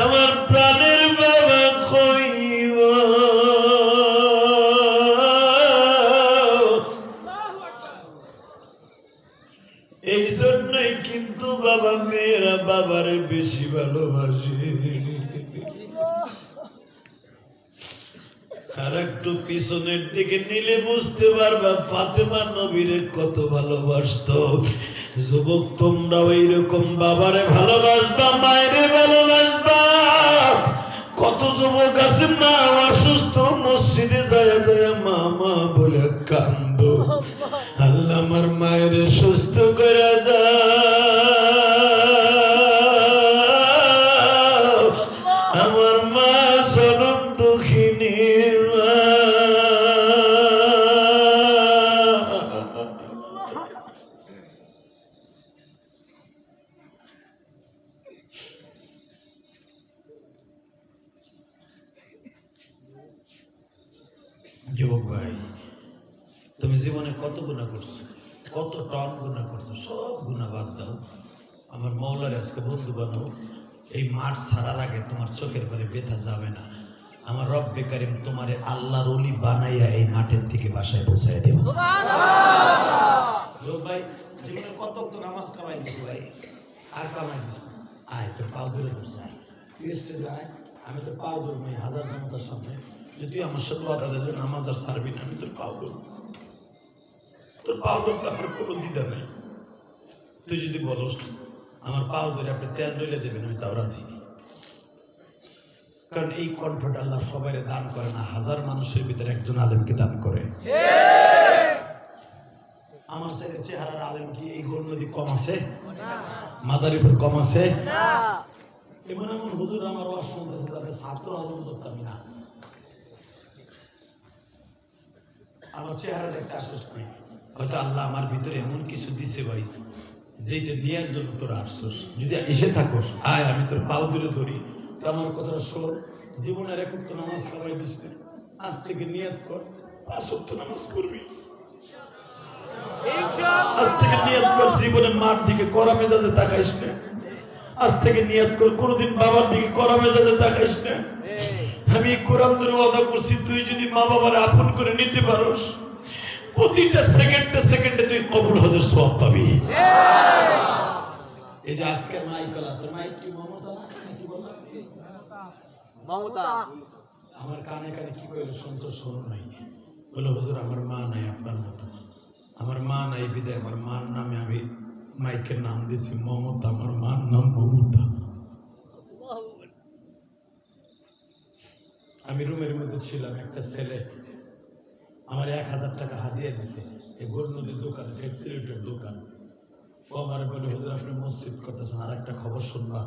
আমার প্রাণের বাবা কইব এই জন্যই কিন্তু বাবা মেয়েরা বাবারে বেশি ভালোবাসে। আর একটু পিছনের দিকে নিলে বুঝতে পারবা ফাতেমা নবীরে কত ভালোবাসতো। যুবক তোমরাও এইরকম বাবারে ভালোবাসবা, মায়েরে ভালোবাসবা। কত যুবক আছে মা অসুস্থ, মসজিদে যায় যায় মা মা বলে কান্দ। আল্লাহ আমার মায়ের সুস্থ করে দাও, আমার মা চরম দুঃখিনী। যুবক ভাই, তুমি জীবনে কত গুনাহ করছো, কত টন গুনাহ করছো, সব গুনাহ বাদ দাও। আমার মওলার আজকে বন্ধু বানাও। এই মাঠ ছাড়ার আগে তোমার চোখের পরে ব্যথা যাবে না। আমার রব্বে কারিম তোমারে আল্লাহর ওলি বানাইয়া এই মাঠের থেকে বাসায় পৌঁছায় দেব। সুবহানাল্লাহ। ভাই জীবনে কত তো নামাজ কামাই দিছো ভাই, আর কামাই দিছো। আয় তো পাও ধরে বসে আয়, টেস্টে যায়। আমি তো পাও ধরবো হাজার জনতার সামনে, যদি আমার সাথে ওয়াদা দেয় যে নামাজ আর ছাড়বি না, আমি তোর পাও ধরবো। তোর পাও ধরতে আমার কোনো দ্বিধা নেই। তুই যদি বলস আমার পাও ধরে আপনি তেল ডলে দেবেন, আমি তাও রাজি। কারণ এই কণ্ঠটা আল্লাহ সবাই দান করে না, হাজার মানুষের ভিতরে একজন আলেমকে দান করে। আমার ছেলে চেহারার আলেম কি এই গোল নদী কম আছে? মাদারীপুর কম আছে? এমন এমন হুজুর আমার ওয়াজ শুনতেছে তাদের ছাত্র আলম করতাম না। আমার চেহারা দেখতে আশ্বাস নেই, হয়তো আল্লাহ আমার ভিতরে এমন কিছু দিছে ভাই যেটা নেওয়ার জন্য তোরা আসছস। যদি এসে থাকোস আয়, আমি তোর পাও দূরে ধরি। তো আমার কথা শোন, জীবনের এক ওয়াক্ত নামাজ কামাই দিস না, আজ থেকে নিয়াত কর 5 ওয়াক্ত নামাজ পড়বি। আজ থেকে নিয়াত কর জীবনে মার দিকে কড়া মেজাজে তাকাইস না। আজ থেকে নিয়াত কর কোনদিন বাবার দিকে কড়া মেজাজে তাকাইস না। আমি কোরআন ধরে ওয়াদা করছি, তুই যদি মা বাবার আপন করে নিতে পারোস, প্রতিটা সেকেন্ডে সেকেন্ডে তুই কবুল হজের সওয়াব পাবি। এই যে আজকে মাইকলা, তোর মাইক কি মমতা না কি বললা? মমতা। আমার কানে কানে কি কইলো সন্তোষ শোনো নাই, বলে হুজুর আমার মা নাই আপনার মতো। আমার মা নাই বিদায় আমার মার নামে আমি মাইকের নাম দিয়েছি মমতা। আমার মার নাম মমতা। আমি রুমের মধ্যে ছিলাম, একটা ছেলে আমার 1000 টাকা হাদিয়া দিছে, এই গোল নদীর দোকান, ফ্যাক্সিলিটির দোকান। ও আমার বলে হুজুর আপনি মসজিদ করতেছেন, আর একটা খবর শুনবা,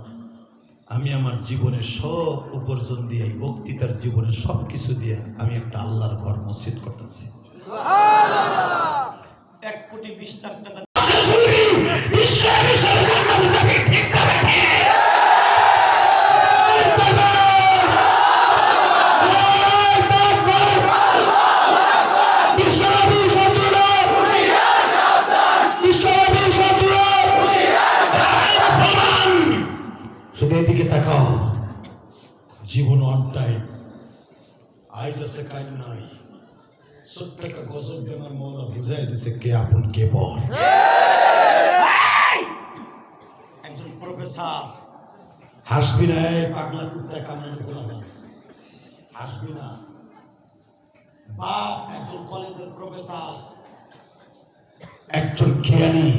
আমি আমার জীবনের সব উপার্জন দিয়ে, বক্তৃতার জীবনের সবকিছু দিয়ে আমি একটা আল্লাহর ঘর মসজিদ করতেছি। 1,20,00,000 টাকা দিকে তাকাও। জীবন অন টাইম, আইজ আছে কাজ নাই। ছোট্ট একটা গজল দিয়ে আমার মৌলা বুঝাই দিছে কে আপন কে পর। একজন প্রফেসর, হাসবি না পাগলা কুত্তা কামানো গোলাম, হাসবি না। বাপ একজন কলেজের প্রফেসর, একজন খেয়ালি,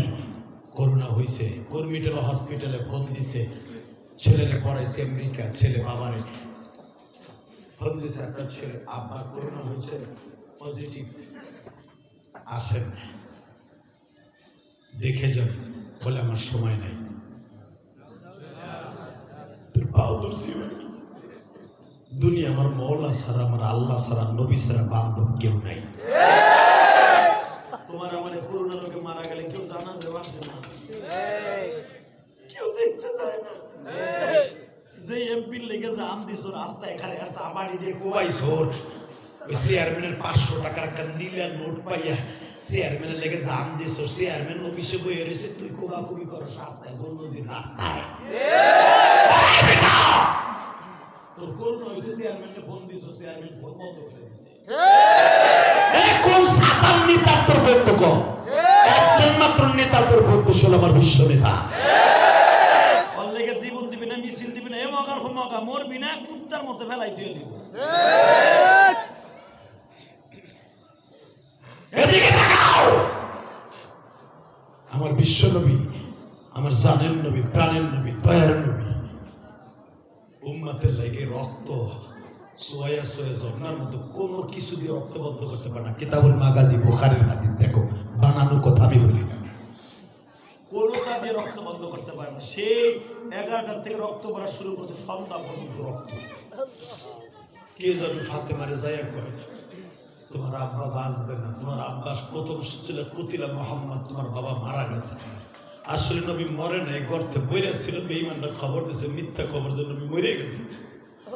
করোনা হয়েছে, কর্মীটার হসপিটালে ফোন দিছে, ছেলেরে পড়াইছে আমেরিকা, ছেলে বাবারে ফোন দিছে, আপনার ছেলে আব্বা করোনা হয়েছে পজিটিভ, আসেন দেখে যান। বলে আমার সময় নাই। দুনিয়া আমার মওলা ছাড়া, আমার আল্লাহ ছাড়া, নবী ছাড়া বান্ধব কেউ নাই। তোমার আমার করোনা লোকে মারা গেলে কেউ জানাজা আসে না, কেউ দেখতে যায় না। যে এমপির লেগে যে আম দিছ রাস্তায় এখানে আছে আমারই দিয়ে কোয়াইছর, ওই চেয়ারম্যানের 500 টাকার একটা নীলা নোট পাইয়া চেয়ারম্যানের লেগে যে আম দিছ, চেয়ারম্যান অফিসে বইয়ে রয়েছে, তুই কোবাকুবি করো রাস্তায়, গোল নদীর রাস্তায়। দিছো চেয়ারম্যান ফোন বন্ধ করে দিতে কোন সাতার নেতা তোর বক্তব্য একজন মাত্র নেতা তোর বক্তব্য হলো আমার বিশ্ব নেতা ওর লেগে জীবন দিবি না মিছিল দিবি না এ মগার মগা মরবি না কুত্তার মতো ফেলাই দিয়ে দিব এদিকে তাকাও আমার বিশ্ব নবী আমার জানের নবী প্রাণের নবী দয়ার নবী উম্মতের লাগে রক্ত সোয়া সোয়া ঝর্ণার মতো কোনো কিছু দিয়ে রক্ত বন্ধ করতে পারে না কিতাবুল মাগাজি বুখারীর হাদিস দেখো বানানো কথা আমি বলি না কোনো কাজে রক্ত বন্ধ করতে পারে না সেই 11টার থেকে রক্ত পড়া শুরু করছে সন্ধ্যা পর্যন্ত রক্ত কে জানি ফাতেমারে যাইয়া করে তোমার আব্বা বাঁচবে না তোমার আব্বা প্রথম ছিল কুতিলা মোহাম্মদ তোমার বাবা মারা গেছে আসলে নবী মরে নাই গর্তে বইরা ছিল বেঈমানরা খবর দিয়েছে মিথ্যা খবর যে নবী মরে গেছে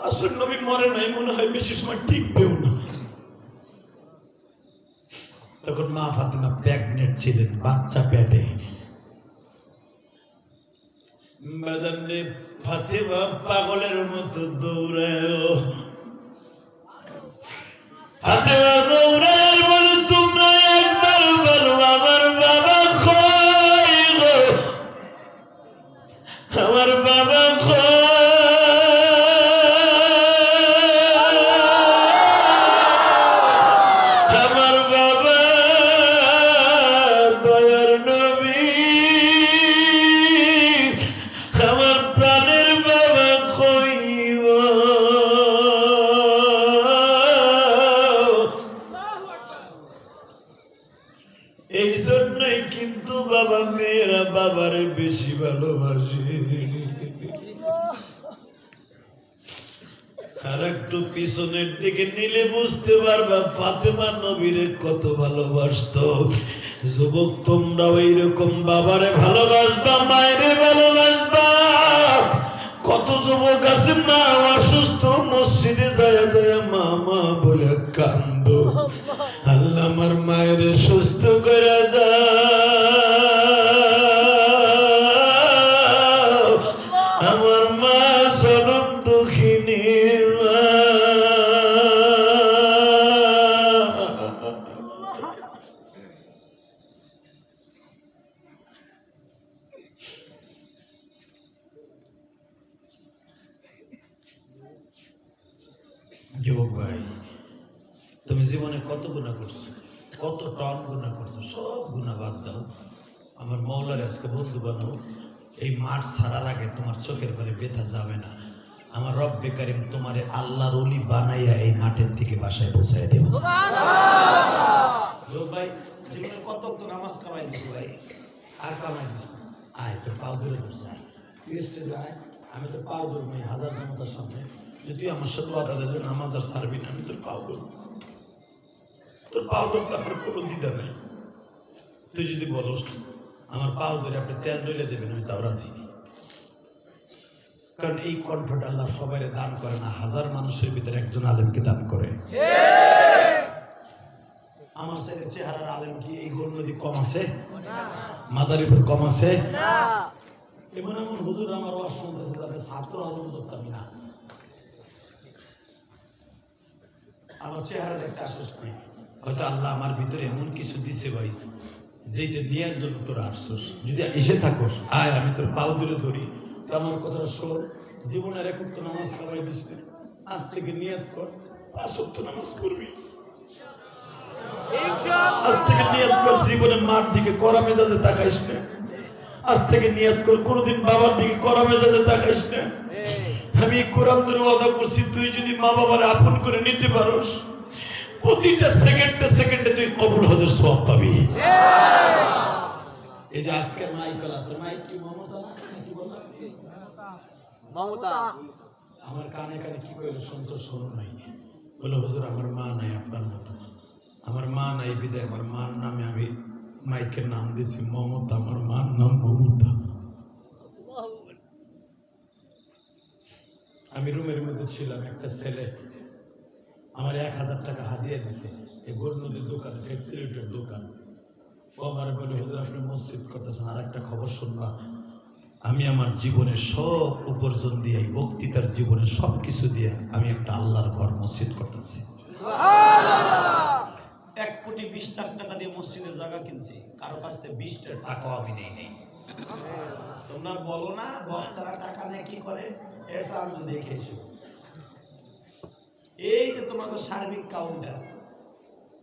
আসলে নবী মরে নাই মনে হয় বেশি সময় টিকবেও না তখন মা ফাতেমা প্রেগনেন্ট ছিলেন বাচ্চা পেটে বাজারে ফাতেমা পাগলের মতো দৌড়ায় ফাতেমা দৌড়ায় বলে তোমরা একবার বলো আমার বাবা কই গো আমার বাবা কই আমার বাবা দয়ার নবী আমার প্রাণের বাবা কই গো এই জন্যই কিন্তু বাবা মেয়েরা বাবারে বেশি ভালোবাসে আর একটু পিছনের দিকে নিলে বুঝতে পারবা ফাতেমা নবীরে কত ভালোবাসতো যুবক তোমরাও এইরকম বাবারে ভালোবাসবা মায়েরে ভালোবাসবা কত যুবক আছে মা অসুস্থ মসজিদে যায় যায় মা মা বলে কান্দ আল্লাহ আমার মায়ের সুস্থ করে দাও আমার মা চরম দুঃখিনী মা যুবক ভাই তুমি জীবনে কত গুনাহ করছো কত টন গুনাহ করছো সব গুনাহ বাদ দাও আমার মওলার আজকে বন্ধু বানাও এই মাঠ ছাড়ার আগে তোমার চোখের পানি ব্যথা যাবে না আমার রব্বে কারীম তোমারে আল্লাহর ওলি বানাইয়া এই মাঠের থেকে বাসায় পৌঁছায় দেব সুবহানাল্লাহ ভাই জীবনে কত তো নামাজ কামাই দিছো ভাই আর কামাই দিস আয় তো পাও ধরে বসে আয় টেস্টে যায় আমি তো পাও ধরবো হাজার জনতার সামনে যদি আমার সাথে ওয়াদা দেয় নামাজ আর ছাড়বি না আমি তোর পাও ধরবো তোর পাও ধরতে আমার কোনো দ্বিধা নেই তুই যদি বলস আমার পাও ধরে আপনি তেল ডলে দেবেন আমি তাও রাজি কারণ এই কণ্ঠটা আল্লাহ সবাই দান করে না হাজার মানুষের ভিতরে একজন আলেমকে দান করে আমার ছেলে চেহারার আলেম কি এই গোল নদী কম আছে মাদারীপুর কম আছে এমন এমন হুজুর আমার ওয়াজ শুনতেছে তাদের ছাত্র আলেম করতাম না আমার চেহারা দেখতে আশ্বস্ত নেই হয়তো আল্লাহ আমার ভিতরে এমন কিছু দিছে ভাই যেটা নেওয়ার জন্য তোরা আসছস যদি এসে থাকোস আয় আমি তোর পাও ধরে ধরি তো আমার কথাটা শোন জীবনের এখন তো নামাজ কামাই দিস না আজ থেকে নিয়াত কর 5 ওয়াক্ত নামাজ করবি আজ থেকে নিয়াত কর জীবনে মার দিকে কড়া মেজাজে তাকাইস না আজ থেকে নিয়াত কর কোনদিন বাবার দিকে কড়া মেজাজে তাকাইস না আমি কোরআন ধরে ওয়াদা করছি তুই যদি মা বাবার আপন করে নিতে পারোস প্রতিটা সেকেন্ডে তুই কবুল হজের সওয়াব পাবি এই যে আজকে মাইকলা তো মাইক কি মমতা না কি বল মমতা আমার কানে কানে কি কইল সন্তোষ শোনো নাই বলে হুজুর আমার মা নাই আপনার মতো আমার মা নাই বিদায় আমার মার নামে আমি মাইকের নাম দিয়েছি মমতা আমার মার নাম মমতা আমি রুমের মধ্যে ছিলাম একটা ছেলে আমার 1000 টাকা হাদিয়া দিছে এই গোল নদীর দোকান ফ্যাক্সিলিটির দোকান ও আমার বলে হুজুর আপনি মসজিদ করতেছেন আর একটা খবর শুনবা আমি আমার জীবনের সব উপার্জন দিয়ে এই বক্তৃতার জীবনের সবকিছু দিয়ে আমি একটা আল্লাহর ঘর মসজিদ করতেছি। 1,20,00,000 টাকা দিয়ে মসজিদের জায়গা কিনছি, কারো কাছ থেকে 20টা টাকাও আমি নেই। তোমরা বলো না বক্তারা টাকা নিয়ে কি করে, এসা আমি দেখেছি। এই যে তোমাদের সার্বিক কাউন্টার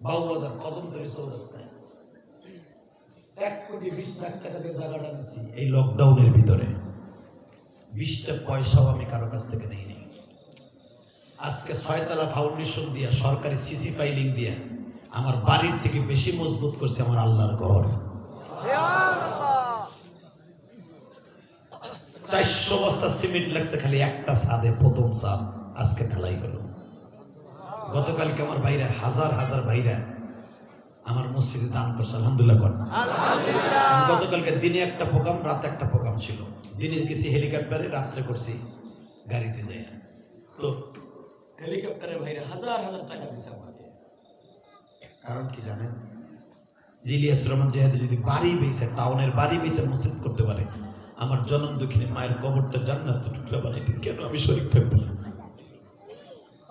বাউবাজার কদমতলী চৌরাস্তায় 1,20,00,000 টাকা দিয়ে জায়গাটা নিচ্ছি এই লকডাউনের ভিতরে। 20টা পয়সাও আমি কারো কাছ থেকে নেই। আজকে 6 তলা ফাউন্ডেশন দিয়া সরকারি সিসি পাইলিং দিয়া আমার বাড়ির থেকে বেশি মজবুত করছে আমার আল্লাহর ঘর। 400 বস্তা সিমেন্ট লাগছে খালি একটা ছাদে, প্রথম ছাদ আজকে ঢালাই হলো। গতকালকে আমার ভাইরা হাজার হাজার ভাইরা আমার মসজিদে দান করছে, আলহামদুলিল্লাহ কর। গতকালকে দিনে একটা প্রোগ্রাম, রাতে একটা প্রোগ্রাম ছিল। দিনে গেছি হেলিকপ্টারে, রাত্রে করছি গাড়িতে যাই। তো হেলিকপ্টারে ভাইরা হাজার হাজার টাকা দিছে আমাকে। কারণ কি জানেন, ইলিয়াস রহমান জাহেদ যদি বাড়ি বেঁচে, টাউনের বাড়ি বেঁচে মসজিদ করতে পারে, আমার জনম দক্ষিণে মায়ের কবরটা জান্নাত টুকরা বানাইতেন, কেন আমি শরীক থাকবো না?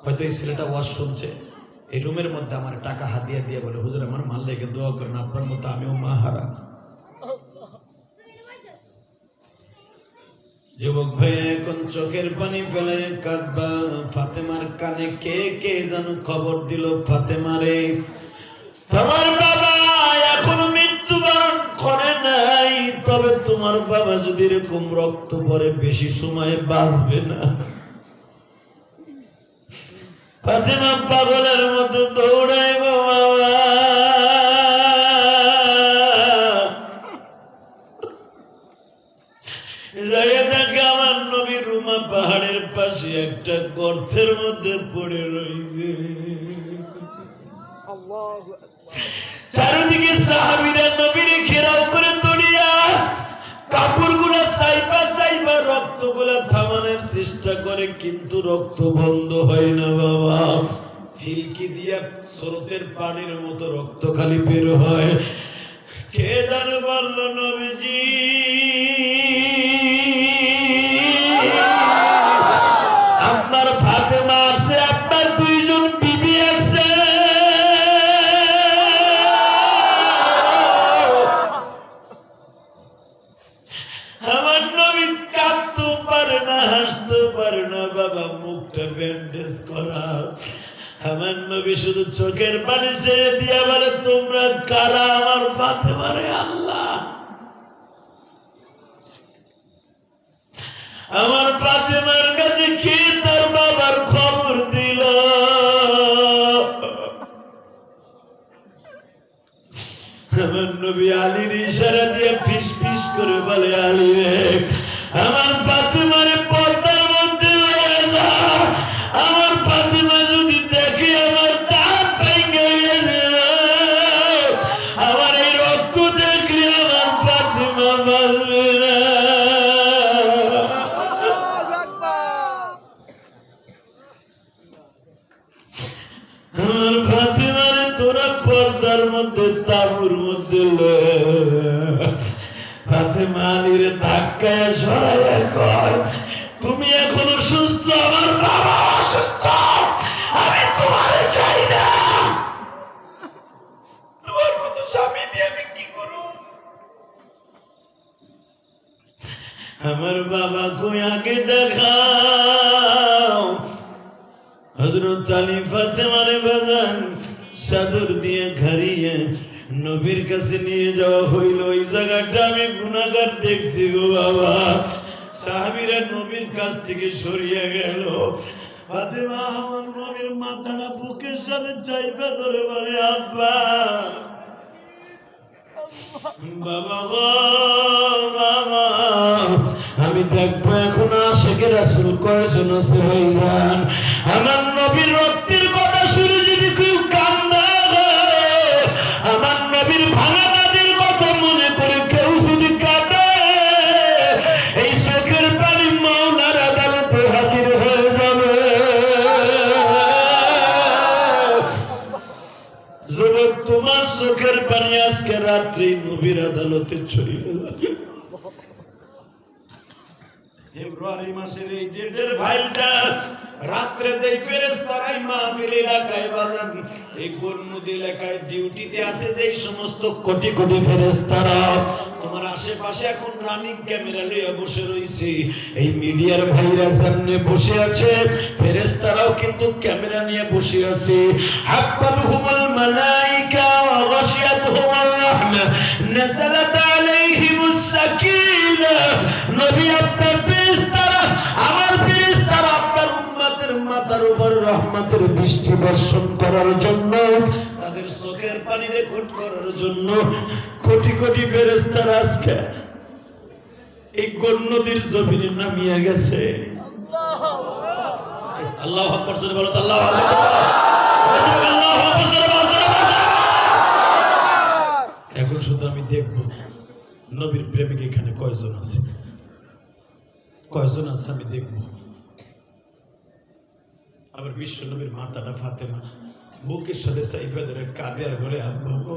হয়তো এই ছেলেটা ওয়াজ শুনছে, এই রুমের মধ্যে আমার টাকা হাতিয়া দিয়ে বলে, হুজুর আমার মাল লেগে দোয়া করেন, আপনার মতো আমিও মা হারা। যুবক ভাই এখন চোখের পানি ফেলে কাঁদবা। ফাতেমার কানে কে কে যেন খবর দিল, ফাতেমারে তোমার বাবা এখন মৃত্যুবরণ করে নাই, তবে তোমার বাবা যদি এরকম রক্ত পরে বেশি সময় বাঁচবে না। ফাতেমা পাগলের মতো দৌড়ায় গো বাবা। আমার নবী রুমা পাহাড়ের পাশে একটা গর্তের মধ্যে পড়ে রয়েছে। চারিদিকে সাহাবীরা নবীর ঘেরাও করে দড়িয়া কাপড়গুলা সাইবা সাইবা রক্তগুলা থামানোর চেষ্টা করে, কিন্তু রক্ত বন্ধ হয় না বাবা। ফিলকি দিয়া স্রোতের পানির মতো রক্ত খালি বের হয়। কে জানে বলল নবীজি আপনার ফাতেমা আছে, আপনার 2 জন বিবি আছে। আমার নবী কাঁদতে পারে না, হাসতে পারে না বাবা, মুখটা ব্যান্ডেজ করা। আমার নবী শুধু চোখের পানি ছেড়ে দিয়া বলে, তোমরা কারা আমার ফাতেমারে? আল্লাহ আমার ফাতেমার কাছে কি তার বাবার খবর দিল? আমার নবী আলীর ইশারা দিয়ে ফিস ফিস করে বলে, আলী রে আমার ফাতেমারে পর্দার মধ্যে লয়ে যা। আমার ফাতেমা যদি দেখে আমার দাঁত ভেঙে গেছে, আমার এই রক্ত দেখলে আমার ফাতেমা বাঁচবে না। আমার ফাতেমারে তোরা পর্দার মধ্যে তাঁবুর মধ্যে ফাতেমা আলীর ধাক্কায় সরাইয়া কয়, তুমি এখনো সুস্থ, আমার বাবা অসুস্থ, আমি তোমারে চাই না। তোমার মতো স্বামী দিয়ে আমি কি করব? আমার বাবা কই আগে দেখাও। হযরত আলী ফাতেমারে বাজান চাদর দিয়ে ঘাড়িয়ে নবীর কাছে নিয়ে যাওয়া হইল। ওই জায়গাটা আমি গুনাহগার দেখছি গো বাবা। সাহাবীরা নবীর কাছ থেকে সরিয়ে গেল। ফাতেমা আমার নবীর মাথাটা বুকের সাথে চাইপা ধরে বলে, আব্বা বাবা গো বাবা, আমি দেখবো এখন আশিকে রাসূল কয়জন আছে ভাইজান। আমার নবীর রক্তের কথা শুনে যদি কেউ কান্না, আমার নবীর ভাঙা নদীর কথা মনে করে কেউ যদি কাঁদে, এই চোখের পানি মাওলার আদালতে হাজির হয়ে যাবে। যুবক তোমার চোখের পানি আজকে রাত্রি নবীর আদালতে ছড়িয়ে যাবে। ফেব্রুয়ারি মাসের এই ডেটের ফাইলটা রাত্রে যেই ফেরেশতারাই মাহফিল এলাকায় বাজান, এই গোলনদী এলাকায় ডিউটিতে আছে যেই সমস্ত কোটি কোটি ফেরেশতারা তোমার আশেপাশে এখন রানিং ক্যামেরা নিয়ে বসে রয়েছে, এই মিডিয়ার ভাইরা সামনে বসে আছে, ফেরেশতারাও কিন্তু ক্যামেরা নিয়ে বসে আছে। হাক্কালহুমুল মালাইকা ওয়া গাশিয়াতহুমুর রাহমা নাযালাত আলাইহিমুস সাকিনা। নবী আপনার ফেরেশতারা, আমার ফেরেশতারা আপনার উম্মতের মাথার উপর রহমতের বৃষ্টি বর্ষণ করার জন্য, তাদের চোখের পানি রেকর্ড করার জন্য কোটি কোটি ফেরেশতারা আজকে এই গোলনদীর জমিনে নামিয়ে গেছে। আল্লাহু আকবার জোরে বলো তো, আল্লাহু আকবার, আল্লাহু আকবার জোরে বলো। এখন শুধু আমি দেখব নবীর প্রেমিক এখানে কয়জন আছে, কয়জন আছে আমি দেখব। আবার বিশ্ব নবীর মাতাটা ফাতেমা বুকের সাথে চাইপা ধরে কাঁদে আর বলে, আব্বা গো,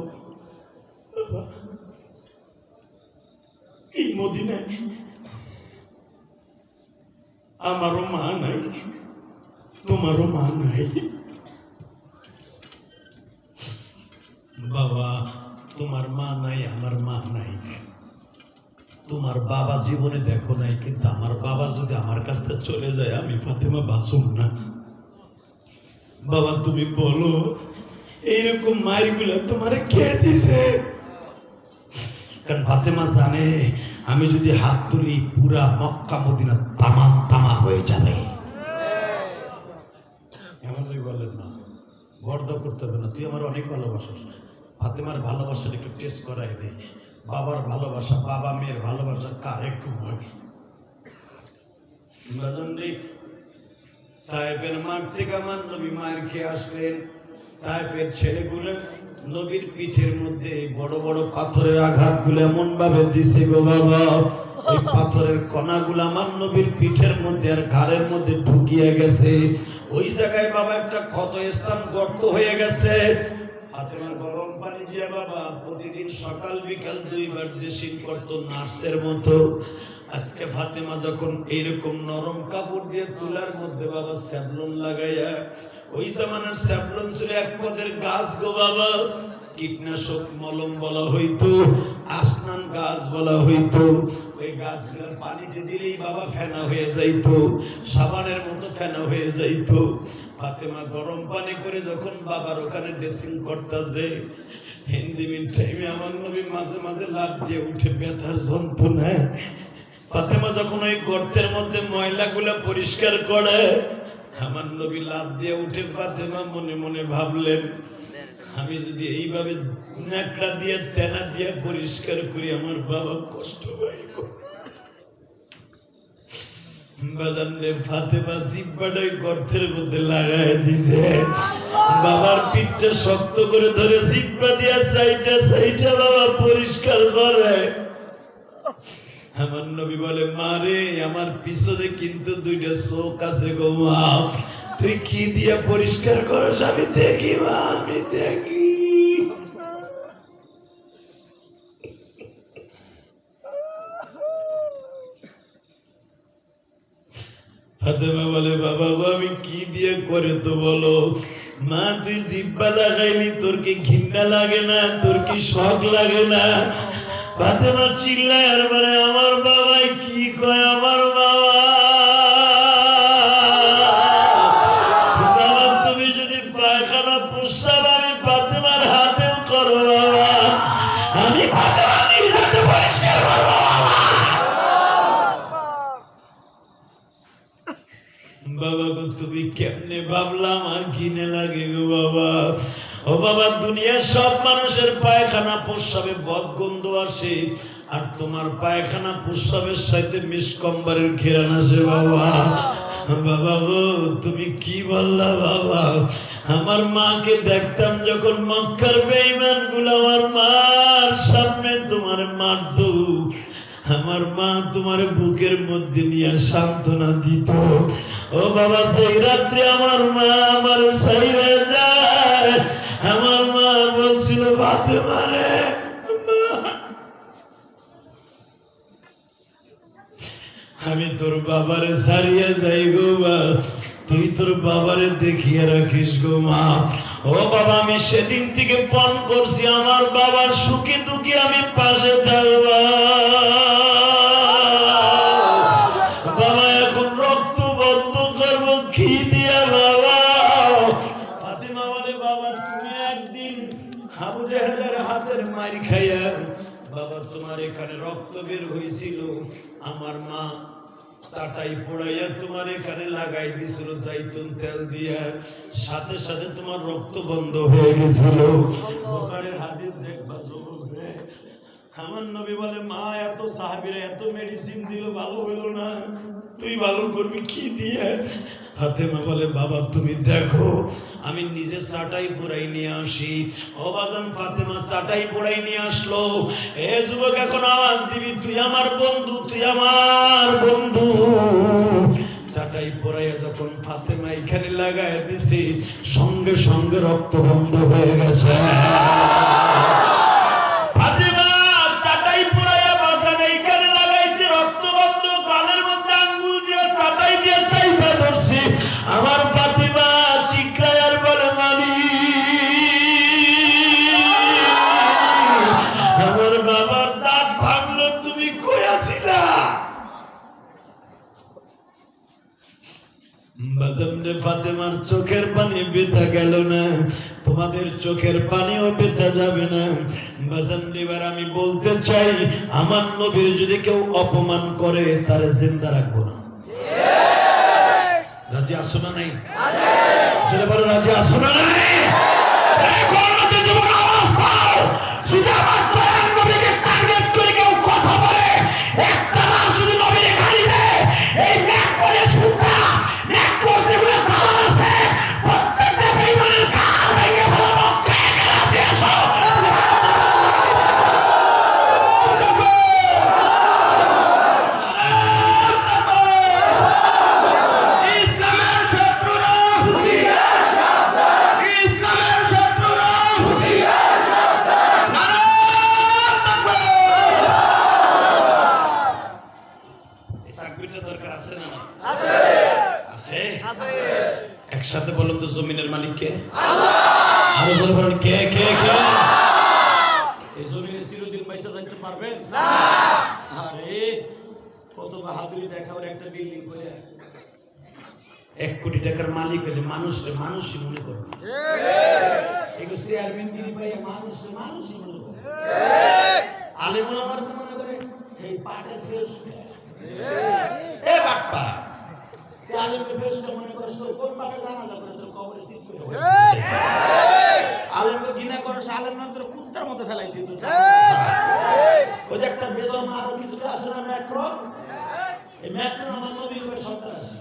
বাবা, এই মদিনায় আমারও মা নাই, তোমারও মা নাই। বাবা, তোমার মা নাই, আমার মা নাই, তোমার বাবা জীবনে দেখো নাই, কিন্তু আমার বাবা যদি আমার কাছ থেকে চলে যায় আমি ফাতেমা বাঁচুম না। বাবা তুমি বলো এইরকম মায়ের গুলা তোমার কে দিছে? কারণ ফাতেমা জানে আমি যদি হাত তুলি পুরা মক্কা মদিনা তামা তামা হয়ে যাবে। এমনই বলেন না, বর্ধ করতে হবে না, তুই আমার অনেক ভালোবাসিস। ফাতেমার ভালোবাসার একটু টেস্ট করাই দে। বাবার ভালোবাসা, বাবা মেয়ের ভালোবাসা কার একটু হয়? তায়েফের মাঠ থেকে আমার নবী মায়ের খেয়ে আসলেন। তায়েফের ছেলেগুলো নবীর পিঠের মধ্যে বড় বড় পাথরের আঘাত গুলো এমন ভাবে দিছে গো বাবা, ওই পাথরের কণাগুলো আমার নবীর পিঠের মধ্যে আর ঘাড়ের মধ্যে ঢুকিয়ে গেছে। ওই জায়গায় বাবা একটা ক্ষত স্থান গর্ত হয়ে গেছে। ফাতেমার গরম পানি দিয়ে বাবা প্রতিদিন সকাল বিকাল 2 বার ড্রেসিং করতো নার্সের মতো। আজকে ফাতেমা যখন এইরকম নরম কাপড় দিয়ে তুলার মধ্যে বাবা স্যাভলন লাগাইয়া, ওই জামানার স্যাভলন ছিল এক পদের গাছ গো বাবা, কীটনাশক মলম বলা হইতো, আসনান গাছ বলা হইতো। ওই গাছগুলোর পানিতে দিলেই বাবা ফেনা হয়ে যাইতো, সাবানের মতো ফেনা হয়ে যাইতো। ফাতেমা গরম পানি করে যখন বাবার ওখানে ড্রেসিং করতেছে, হিন্দি মিন টাইমে আমার নবী মাঝে মাঝে লাফ দিয়ে উঠে ব্যথার যন্ত্রণায়। ফাতেমা যখন ওই গর্তের মধ্যে ময়লাগুলো পরিষ্কার করে, আমার নবী লাফ দিয়ে উঠে ফাতেমা মনে মনে ভাবলেন, আমি যদি এইভাবে ন্যাকড়া দিয়ে তেনা দিয়ে পরিষ্কার করি আমার বাবা কষ্ট পাইব। বাজারে ফাতেমা জিব্বাটা ওই গর্তের মধ্যে লাগাই দিছে। বাবার পিঠটা শক্ত করে ধরে জিব্বা দিয়া সাইটা সাইটা বাবা পরিষ্কার করে। আমার নবী বলে, মা রে, আমার পিছনে কিন্তু 2টা চোখ আছে গো মা, তুই কি দিয়া পরিষ্কার করস আমি দেখি মা, আমি দেখি। ফাতেমা বলে, বাবা গো আমি কি দিয়ে করে তো বলো। মা তুই জিব্বা লাগাইলি, তোর কি ঘৃণা লাগে না, তোর কি শখ লাগে না? ফাতেমা চিল্লায় আর বলে, আমার বাবাই কি কয়, আমার বাবা, বাবা তুমি যদি পায়খানা প্রস্রাব আমি ফাতেমার হাতেও করো বাবা, আমি ফাতেমা নিজ হাতে পরিষ্কার করবো বাবা। বাবা গো তুমি কেমনে ভাবলাম আর ঘৃণা লাগে গো বাবা। ও বাবা, দুনিয়ার সব মানুষের পায়খানা প্রস্রাবে বদগন্ধ আসে, আর তোমার পায়খানা প্রস্রাবের সাথে মিসকম্বরের ঘেরান আসে বাবা। বাবা গো তুমি কি বললা বাবা? আমার মাকে দেখতাম যখন মক্কার বেঈমান গুলো আমার মার সামনে তোমার মারতো, আমার মা তোমার বুকের মধ্যে নিয়ে সান্ত্বনা দিত। ও বাবা, সেই রাত্রে আমার মা আমার সাইরে যায়, আমার মা বলছিল, ফাতেমা রে, আমি তোর বাবারে ছাড়িয়ে যাই গো মা, তুই তোর বাবারে দেখিয়ে রাখিস গো মা। ও বাবা, আমি সেদিন থেকে পণ করছি আমার বাবার সুখে দুঃখে আমি পাশে থাকবো। বাবা এখন রক্ত বন্ধ করবো কি দিয়া বাবা? ফাতেমা বলে, বাবা তুমি একদিন আবু জাহেলের হাতের মার খাইয়া বাবা তোমার এখানে রক্ত বের হয়েছিল, আমার মা চাটাই পোড়াইয়া তোমার এখানে লাগাই দিছিল জাইতুন তেল দিয়া, সাথে সাথে তোমার রক্ত বন্ধ হয়ে গেছিল। বুখারীর হাদিস দেখবা যুবক রে। আমার নবী বলে, মা এত সাহাবীরা এত মেডিসিন দিল ভালো হলো না, তুই ভালো করবি কি দিয়ে? ফাতেমা বলে, বাবা তুমি দেখো আমি নিজে চাটাই পোড়াই নিয়ে আসি। অবাদন ফাতেমা চাটাই পোড়াই নিয়ে আসলো। এ যুবক এখন আওয়াজ দিবি, তুই আমার বন্ধু, তুই আমার বন্ধু। চাটাই পোড়াইয়া যখন ফাতেমা এখানে লাগাই দিছি, সঙ্গে সঙ্গে রক্ত বন্ধ হয়ে গেছে। ফাতেমা চাটাই পোড়াইয়া বাসানে এখানে লাগাইছে, রক্ত বন্ধ। গালের মধ্যে আঙ্গুল দিয়ে চাটাই দিয়ে চাইপা ধরছি। আমার ফাতেমা চিৎকার আর বলে, মালি আমার বাবার দাঁত ভাঙলো, তুমি কই আছিলা? বাজারে ফাতেমার চোখের পানি বেথা গেল না, তোমাদের চোখের পানিও বেথা যাবে না। বাজার আমি বলতে চাই, আমার নবীর যদি কেউ অপমান করে তার জিন্দা রাখবো না। রাজি আসো না নাই? চলে বলো রাজি আসো না নাই? একসাথে বলুন তো, জমিনের মালিক কে? আরো জোরে বলুন, কে কে কে? এই জমিনে চিরদিন পয়সা থাকতে পারবেন না। আরে কত বাহাদুরি দেখাবার একটা বিল্ডিং করে 1 কোটি টাকার মালিক হলে মানুষকে মানুষই মনে করবে। এগুলো চেয়ারম্যান গিরি পাই মানুষই মনে করবে। আলেমুল আমার মনে করে এই পাটের ফেরস এ বাটপা আলেমকে ফেরস্তা মনে করছ, তোর কোন পাটে জানাজা করে তোর কবরে সিট করে আলেমকে ঘৃণা করছ, আলেম না তোর কুত্তার মতো ফেলাইছি তুই। ওই যে একটা বেজম আরো কিছু আছে না, ম্যাক্রো, এই ম্যাক্রো আমার নবীর উপর সন্তান আছে।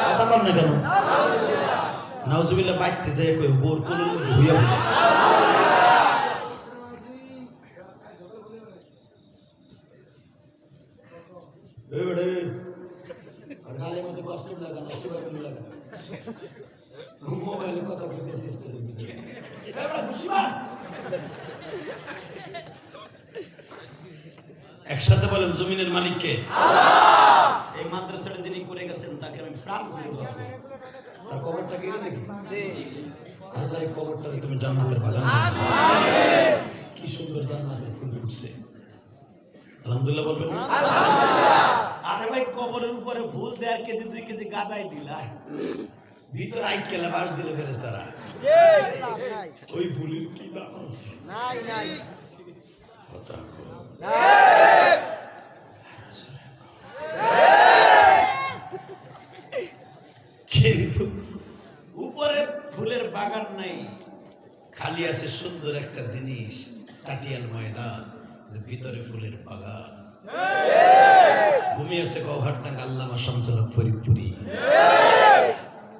কথা বল না কেন? নাউজুবিল্লাহ বাইতে যায় কই বোর কোন হইয়া এই বড় গালের মধ্যে কষ্ট লাগা না, সেভাবে লাগা মোবাইলে কথা বলতে সিস্টেম এবারে খুশিবা। একসাথে বলেন, জমিনের মালিক কে? আল্লাহ। এই মাদ্রাসাটা যিনি করে গেছেন তাকে আমি প্রাণ করে দেব। আর কবরটা কে দেখি? আল্লাহ এই কবরটাকে তুমি জান্নাতের বাগান। আমিন। কি সুন্দর জান্নাতের ফুল ফুটছে। আলহামদুলিল্লাহ বলবেন না? আলহামদুলিল্লাহ। আরে ভাই কবরের উপরে ফুল 1.5 কেজি 2 কেজি গাদাই দিলা, ভিতর আইকেলা বাস দিলে ফেরেশতারা। ওই ফুলের কি দাম আছে? নাই নাই। কথা কো। কিন্তু উপরে ফুলের বাগান নাই, খালি আছে সুন্দর একটা জিনিস, টাটিয়াল ময়দান, ভিতরে ফুলের বাগান। ঘুমিয়েছে গৌহারডাঙ্গা আল্লামা শামসুল হক ফরিদপুরি,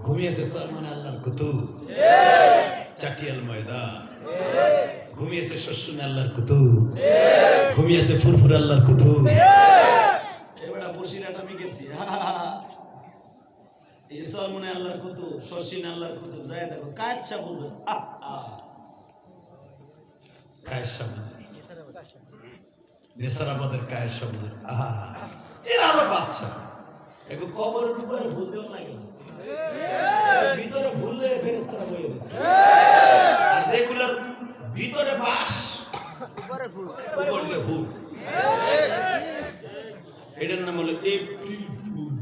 ঘুমিয়েছে সালমান আল্লাহর কুতুব চাটিয়াল ময়দান, ঘুমিয়েছে শশুন আল্লাহর কুতুব, ঘুমিয়েছে ফুরফুর আল্লাহর কুতুব। এবারে বসিরাটা আমি গেছি, এই সালমান আল্লাহর কুতুব, শশিন আল্লাহর কুতুব, যায় দেখো কায়সা বুঝুন, কায়সা বুঝুন নেসারাবাদের কায়ের সবুজের আহা এরা আলো বাচ্চা একটু কবরের উপরে ভুলতেও না গেল ভিতরে ভুললে ফেরেশতারা বলে গেছে আর যেগুলোর ভিতরে বাস উপরে ভুল এটার নাম হলো এপ্রিল ফুল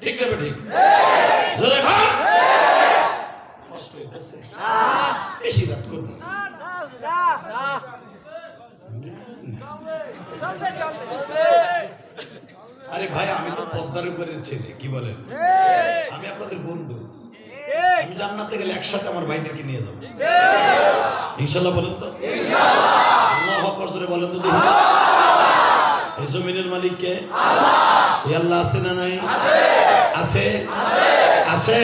ঠিক না ঠিক জোরে খান কষ্ট হইতেছে বেশি রাত করুন আরে ভাই আমি তো পদ্মার উপরের ছেলে কি বলেন আমি আপনাদের বন্ধু আমি জান্নাতে গেলে একসাথে আমার ভাইদেরকে নিয়ে যাবো ইনশাআল্লাহ বলেন তো আল্লাহু আকবার জোরে বলেন তো দেখি এই জমিনের মালিক কে আল্লাহ এই আল্লাহ আছে না নাই আছে আছে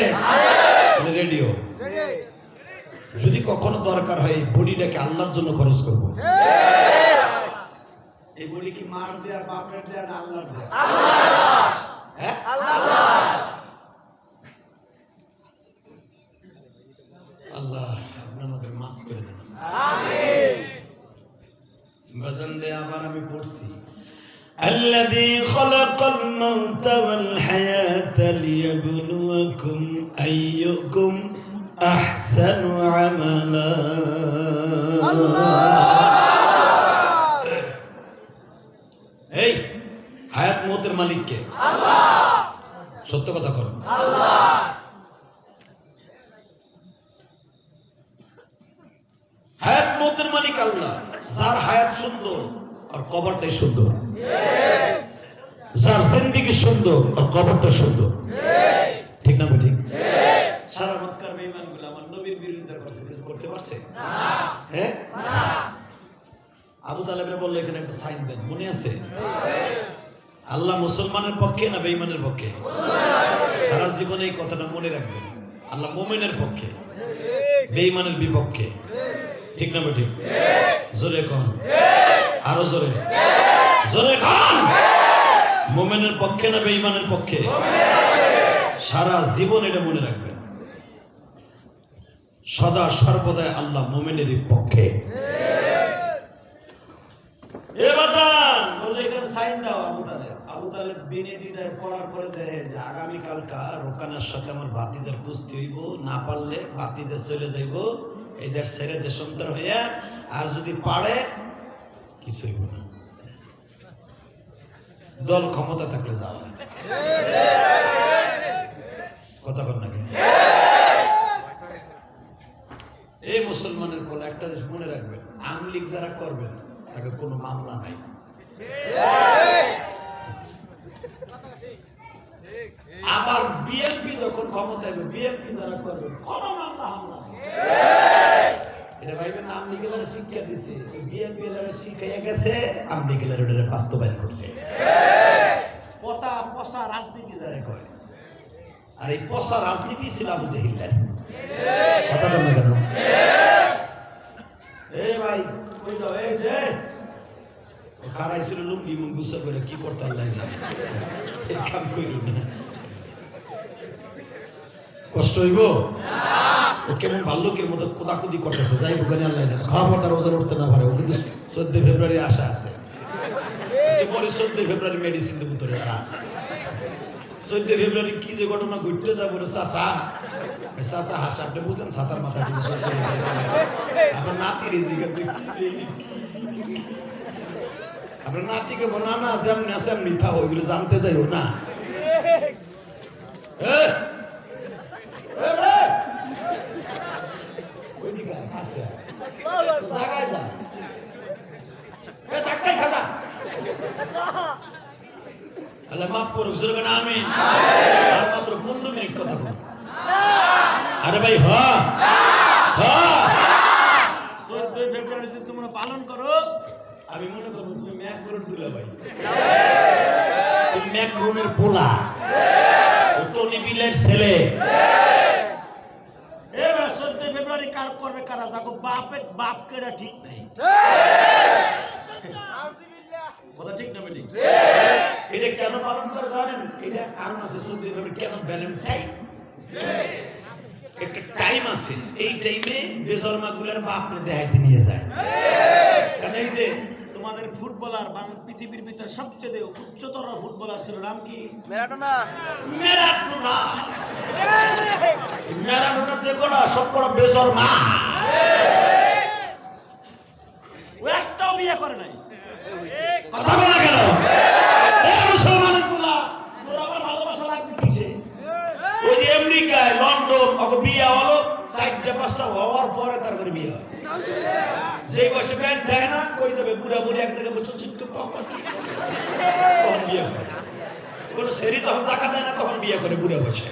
রেডিও যদি কখনো দরকার হয় এই বডিটাকে আল্লাহর জন্য খরচ করব এই বডি কি মার দেয়ার বাপের দেয়ার না আল্লাহর দেয়ার হ্যাঁ আল্লাহ আপনি আমাদের মাফ করে দেন আমিন বাজানরে আবার আমি পড়ছি الذي خلق الموت والحياة ليبلوكم أيكم أحسن عملا এই হায়াত মৌতের মালিক কে আল্লাহ সত্য কথা করো আল্লাহ হায়াত মৌতের মালিক আল্লাহ যার হায়াত সুন্দর আর কবরটাই সুন্দর যার জিন্দেগি সুন্দর আর কবরটা সুন্দর ঠিক না ঠিক সারা মক্কার বেঈমানগুলো আমার নবীর বিরোধিতা করছে কিছু করতে পারছে না হ্যাঁ না আবু তালেবরে বলল এখানে একটা সাইন দেন মনে আছে আল্লাহ মুসলমানের পক্ষে না বেঈমানের পক্ষে সারা জীবনে এই কথাটা মনে রাখবেন আল্লাহ মুমিনের পক্ষে বেঈমানের বিপক্ষে ঠিক না ঠিক জোরে কোন আরো জোরে জোরে কোন মুমিনের পক্ষে না বেঈমানের পক্ষে সারা জীবন এটা মনে রাখবেন সদা সর্বদা আল্লাহ মুমিনের পক্ষে এ বাজান বলে এখানে সাইন দাও আবু তালেব বিনে দিদার পড়ার পরে দেয় যে আগামী কালকা রোকানার সাথে আমার ভাতিজার কুস্তি হইব না পারলে ভাতিজা চলে যাইব এই দেশ ছেড়ে দেশান্তর হইয়া আর যদি পারে কিছু হইব না দল ক্ষমতা থাকলে যাওয়া কথা বল নাকি এই মুসলমানের বলে একটা জিনিস মনে রাখবেন আওয়ামী লীগ যারা করবেন তাকে কোনো মামলা নাই আবার বিএনপি যখন ক্ষমতা হবে বিএনপি যারা করবে কোনো মামলা হামলা এটা ভাইবেন আওয়ামী লীগের শিক্ষা দিছে বিএনপি এর শিখাইয়া গেছে আওয়ামী লীগের এটা বাস্তবায়ন করছে পচা রাজনীতি যারা করে আর এই পচা রাজনীতি ছিল আবু জাহিলের কথা বল না কেন এই ভাই কই যাও এই যে খারাই ছিল লুঙ্গি মুঙ্গুসা করে কি করতে আল্লাহ জানে এই কাম কইল না কষ্ট হইব ও কেমন ভাল্লুকের মতো কোদাকুদি করতেছে যাই ওখানে আল্লাহ জানে খাওয়া পড়ার ওজন উঠতে না পারে ও কিন্তু 14 ফেব্রুয়ারি আশা আছে পরে 14 ফেব্রুয়ারি মেডিসিন দেবো তোরে 14 ফেব্রুয়ারি কি যে ঘটনা ঘটতে যাবো চাচা চাচা হাসা আপনি বুঝেন সাতার মাথা আপনার নাতির আপনার নাতিকে বলা না যেমন আছে মিথ্যা ওইগুলো জানতে যাইও না আল্লাহ মাফ করুক জোরে না আমি আর মাত্র 15 মিনিট কথা বলবো আরে ভাই হ্যাঁ 14 ফেব্রুয়ারি যদি তোমরা পালন করো আমি মনে করব তুমি ম্যাকরোন দুলা ভাই তুমি ম্যাকরোনের পোলা ও টনি বিলের ছেলে এবার 14 ফেব্রুয়ারি কার করবে কারা যাকো বাপ কেডা ঠিক নাই কথা ঠিক না ঠিক এটা কেন পালন করে জানেন এটা কারণ আছে 14 ফেব্রুয়ারি কেন ভ্যালেন্টাইন একটা টাইম আছে, এই টাইমে বেজন্মা গুলার বাপরে দেখাইতে নিয়ে যায়। কারণ এই যে তোমাদের ফুটবলার পৃথিবীর ভিতরে সবচেয়ে উচ্চতর ফুটবলার ছিল নাম কি? ম্যারাডোনা। ম্যারাডোনা, ম্যারাডোনার যে গোড়া সব বড় বেজন্মা, ও একটাও বিয়ে করে নাই। কথা বলা গেল মুসলমানের গুলা তোর আবার ভালোবাসা লাগবে কিসে? ওই যে আমেরিকায় লন্ডন ওকে বিয়ে হলো 4-5টা হওয়ার পরে তারপরে বিয়ে হয়। যে বয়সে ব্যাগ দেয় না কই যাবে, বুড়া বুড়ি এক জায়গায় বসে ছোট্ট তখন বিয়ে করে। কোনো সেরি তখন টাকা দেয় না তখন বিয়ে করে বুড়া বসে।